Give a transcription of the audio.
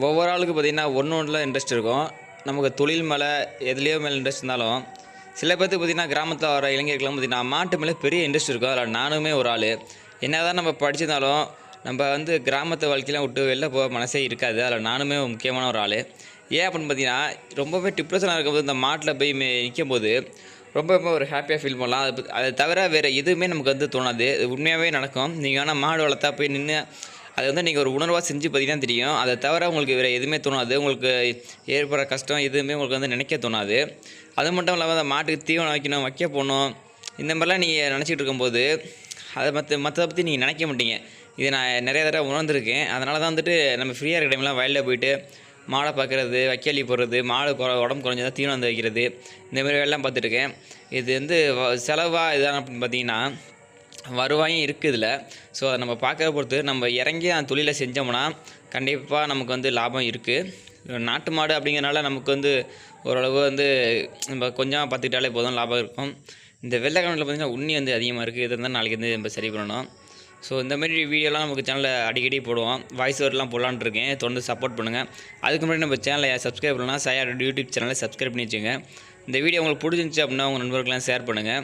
ஒவ்வொரு ஆளுக்கு பார்த்திங்கன்னா ஒன்றில் இன்ட்ரெஸ்ட் இருக்கும். நமக்கு தொழில் மேலே எதுலேயோ மேலே இன்ட்ரெஸ்ட் இருந்தாலும், சில பேர்த்துக்கு பார்த்திங்கன்னா கிராமத்தில் வர இளைஞர்களுக்கு பார்த்திங்கன்னா மாட்டு மேலே பெரிய இன்ட்ரெஸ்ட் இருக்கும். அதில் நானுமே ஒரு ஆள். என்ன தான் நம்ம படிச்சிருந்தாலும் நம்ம கிராமத்து வாழ்க்கையெலாம் விட்டு வெளில போக மனசே இருக்காது. அதில் நானுமே முக்கியமான ஒரு ஆள். ஏன் அப்படின்னு பார்த்தீங்கன்னா, ரொம்பவே டிப்ரெஷனாக இருக்கும்போது இந்த மாட்டில் போய் நிற்கும்போது ரொம்பவே ஒரு ஹாப்பியாக ஃபீல் பண்ணலாம். அதை தவிர வேறு எதுவுமே நமக்கு தோணாது. இது உண்மையாகவே நடக்கும். நீங்கள் வேணால் மாடு வளர்த்தா போய் நின்று அது நீங்கள் ஒரு உணர்வாக செஞ்சு பார்த்தீங்கன்னா தெரியும். அதை தவிர உங்களுக்கு வேறு எதுவுமே தோணாது. உங்களுக்கு ஏற்படுற கஷ்டம் எதுவுமே உங்களுக்கு நினைக்க தோணாது. அது மட்டும் இல்லாமல் அந்த மாட்டுக்கு தீவனம் வைக்கணும், வைக்க போகணும், இந்த மாதிரிலாம் நீங்கள் நினச்சிட்டு இருக்கும்போது அதை மற்றதை பற்றி நீங்கள் நினைக்க மாட்டீங்க. இதை நான் நிறைய தடவை உணர்ந்திருக்கேன். அதனால தான் நம்ம ஃப்ரீயாக இருக்க டைம்லாம் வயலில் போயிட்டு மாடை பார்க்குறது, வைக்கோலி போடுறது, மாடு உடம்பு குறைஞ்சதா தீவனம் வைக்கிறது, இந்தமாரி வேலைலாம் பார்த்துட்ருக்கேன். இது செலவாக இதான் அப்படின்னு பார்த்தீங்கன்னா வருவாயும் இருக்குது இதில். ஸோ அதை நம்ம பார்க்கறத பொறுத்து நம்ம இறங்கி அந்த தொழிலை செஞ்சோம்னா கண்டிப்பாக நமக்கு லாபம் இருக்குது. நாட்டு மாடு அப்படிங்கிறனால நமக்கு ஓரளவு நம்ம கொஞ்சம் பார்த்துக்கிட்டாலே போதும், லாபம் இருக்கும். இந்த வெள்ளைக்கிழமையில் பார்த்திங்கன்னா உண்ணி அதிகமாக இருக்குது. இதை தான் நாளைக்கு நம்ம சரி பண்ணணும். ஸோ இந்தமாரி வீடியோலாம் நமக்கு சேனலில் அடிக்கடி போடுவோம். வாய்ஸ் ஓவர்லாம் போடலான்னு இருக்கேன். தொடர்ந்து சப்போர்ட் பண்ணுங்கள். அதுக்கு முன்னாடி நம்ம சேனலை சப்ஸ்கிரைப் பண்ணலாம். சாயாரோட யூடியூப் சேனலை சப்ஸ்கிரைப் பண்ணி வச்சுங்க. இந்த வீடியோ உங்களுக்கு பிடிச்சிருந்துச்சி அப்படின்னா உங்கள் நண்பர்கள்லாம் ஷேர் பண்ணுங்கள்.